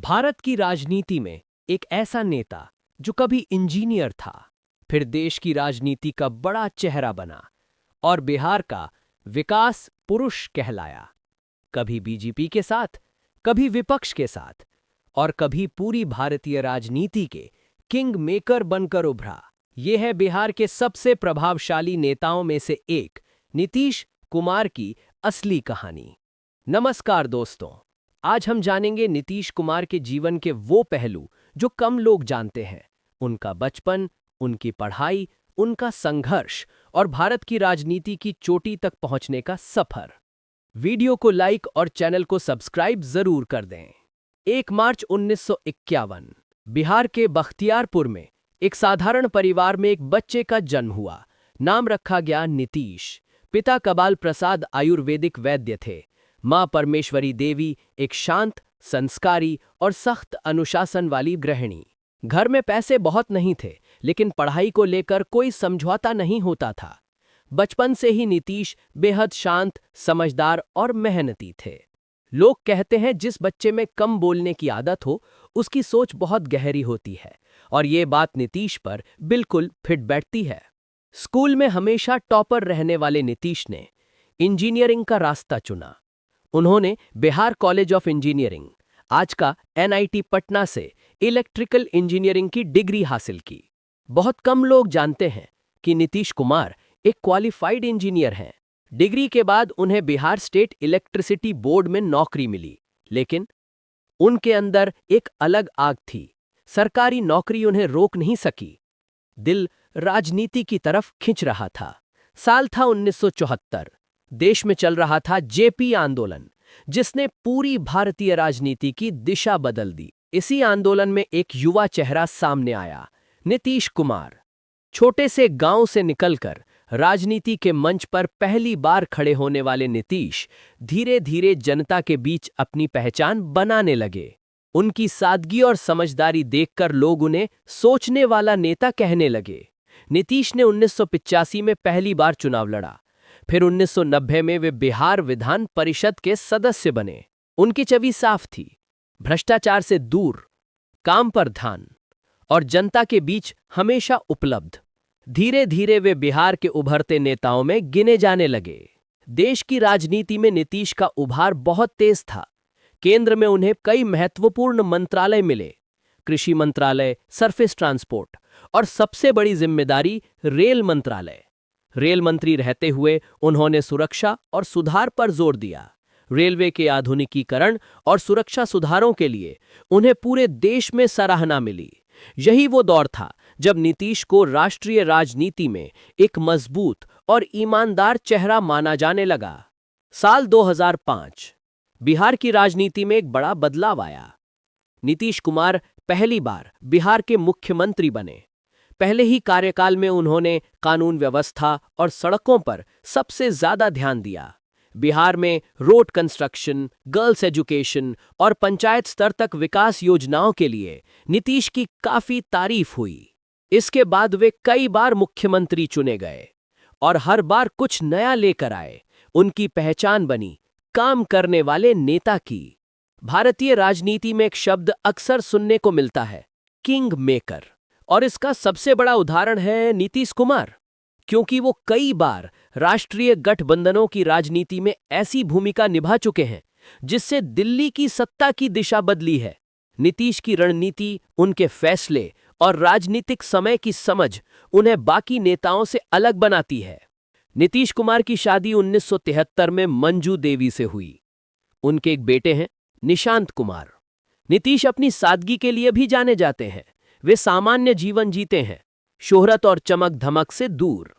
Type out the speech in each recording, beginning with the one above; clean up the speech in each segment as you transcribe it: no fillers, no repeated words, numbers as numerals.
भारत की राजनीति में एक ऐसा नेता जो कभी इंजीनियर था, फिर देश की राजनीति का बड़ा चेहरा बना और बिहार का विकास पुरुष कहलाया। कभी बीजेपी के साथ, कभी विपक्ष के साथ और कभी पूरी भारतीय राजनीति के किंग मेकर बनकर उभरा। यह है बिहार के सबसे प्रभावशाली नेताओं में से एक, नीतीश कुमार की असली कहानी। नमस्कार दोस्तों, आज हम जानेंगे नीतीश कुमार के जीवन के वो पहलू जो कम लोग जानते हैं। उनका बचपन, उनकी पढ़ाई, उनका संघर्ष और भारत की राजनीति की चोटी तक पहुंचने का सफर। वीडियो को लाइक और चैनल को सब्सक्राइब जरूर कर दें। 1 मार्च 1951 बिहार के बख्तियारपुर में एक साधारण परिवार में एक बच्चे का जन्म हुआ। नाम रखा गया नीतीश। पिता कबाल प्रसाद आयुर्वेदिक वैद्य थे। मां परमेश्वरी देवी एक शांत, संस्कारी और सख्त अनुशासन वाली गृहिणी। घर में पैसे बहुत नहीं थे, लेकिन पढ़ाई को लेकर कोई समझौता नहीं होता था। बचपन से ही नीतीश बेहद शांत, समझदार और मेहनती थे। लोग कहते हैं जिस बच्चे में कम बोलने की आदत हो, उसकी सोच बहुत गहरी होती है, और ये बात नीतीश पर बिल्कुल फिट बैठती है। स्कूल में हमेशा टॉपर रहने वाले नीतीश ने इंजीनियरिंग का रास्ता चुना। उन्होंने बिहार कॉलेज ऑफ इंजीनियरिंग, आज का NIT पटना से इलेक्ट्रिकल इंजीनियरिंग की डिग्री हासिल की। बहुत कम लोग जानते हैं कि नीतीश कुमार एक क्वालिफाइड इंजीनियर हैं। डिग्री के बाद उन्हें बिहार स्टेट इलेक्ट्रिसिटी बोर्ड में नौकरी मिली, लेकिन उनके अंदर एक अलग आग थी। सरकारी नौकरी उन्हें रोक नहीं सकी। दिल राजनीति की तरफ खिंच रहा था। साल था 1974। देश में चल रहा था JP आंदोलन, जिसने पूरी भारतीय राजनीति की दिशा बदल दी। इसी आंदोलन में एक युवा चेहरा सामने आया, नीतीश कुमार। छोटे से गांव से निकलकर राजनीति के मंच पर पहली बार खड़े होने वाले नीतीश धीरे धीरे जनता के बीच अपनी पहचान बनाने लगे। उनकी सादगी और समझदारी देखकर लोग उन्हें सोचने वाला नेता कहने लगे। नीतीश ने 1985 में पहली बार चुनाव लड़ा। फिर 1990 में वे बिहार विधान परिषद के सदस्य बने। उनकी छवि साफ थी, भ्रष्टाचार से दूर, काम पर ध्यान और जनता के बीच हमेशा उपलब्ध। धीरे धीरे वे बिहार के उभरते नेताओं में गिने जाने लगे। देश की राजनीति में नीतीश का उभार बहुत तेज था। केंद्र में उन्हें कई महत्वपूर्ण मंत्रालय मिले, कृषि मंत्रालय, सरफेस ट्रांसपोर्ट और सबसे बड़ी जिम्मेदारी रेल मंत्रालय। रेल मंत्री रहते हुए उन्होंने सुरक्षा और सुधार पर जोर दिया। रेलवे के आधुनिकीकरण और सुरक्षा सुधारों के लिए उन्हें पूरे देश में सराहना मिली। यही वो दौर था जब नीतीश को राष्ट्रीय राजनीति में एक मजबूत और ईमानदार चेहरा माना जाने लगा। साल 2005 बिहार की राजनीति में एक बड़ा बदलाव आया। नीतीश कुमार पहली बार बिहार के मुख्यमंत्री बने। पहले ही कार्यकाल में उन्होंने कानून व्यवस्था और सड़कों पर सबसे ज्यादा ध्यान दिया। बिहार में रोड कंस्ट्रक्शन, गर्ल्स एजुकेशन और पंचायत स्तर तक विकास योजनाओं के लिए नीतीश की काफी तारीफ हुई। इसके बाद वे कई बार मुख्यमंत्री चुने गए और हर बार कुछ नया लेकर आए। उनकी पहचान बनी काम करने वाले नेता की। भारतीय राजनीति में एक शब्द अक्सर सुनने को मिलता है, किंग मेकर, और इसका सबसे बड़ा उदाहरण है नीतीश कुमार, क्योंकि वो कई बार राष्ट्रीय गठबंधनों की राजनीति में ऐसी भूमिका निभा चुके हैं जिससे दिल्ली की सत्ता की दिशा बदली है। नीतीश की रणनीति, उनके फैसले और राजनीतिक समय की समझ उन्हें बाकी नेताओं से अलग बनाती है। नीतीश कुमार की शादी 1973 में मंजू देवी से हुई। उनके एक बेटे हैं, निशांत कुमार। नीतीश अपनी सादगी के लिए भी जाने जाते हैं। वे सामान्य जीवन जीते हैं, शोहरत और चमक धमक से दूर।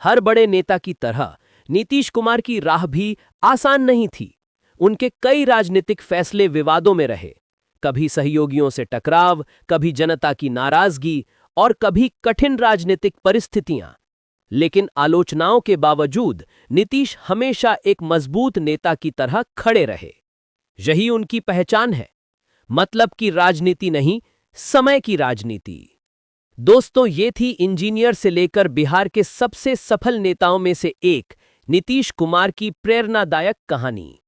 हर बड़े नेता की तरह नीतीश कुमार की राह भी आसान नहीं थी। उनके कई राजनीतिक फैसले विवादों में रहे, कभी सहयोगियों से टकराव, कभी जनता की नाराजगी और कभी कठिन राजनीतिक परिस्थितियां। लेकिन आलोचनाओं के बावजूद नीतीश हमेशा एक मजबूत नेता की तरह खड़े रहे। यही उनकी पहचान है, मतलब की राजनीति नहीं, समय की राजनीति। दोस्तों, ये थी इंजीनियर से लेकर बिहार के सबसे सफल नेताओं में से एक, नीतीश कुमार की प्रेरणादायक कहानी।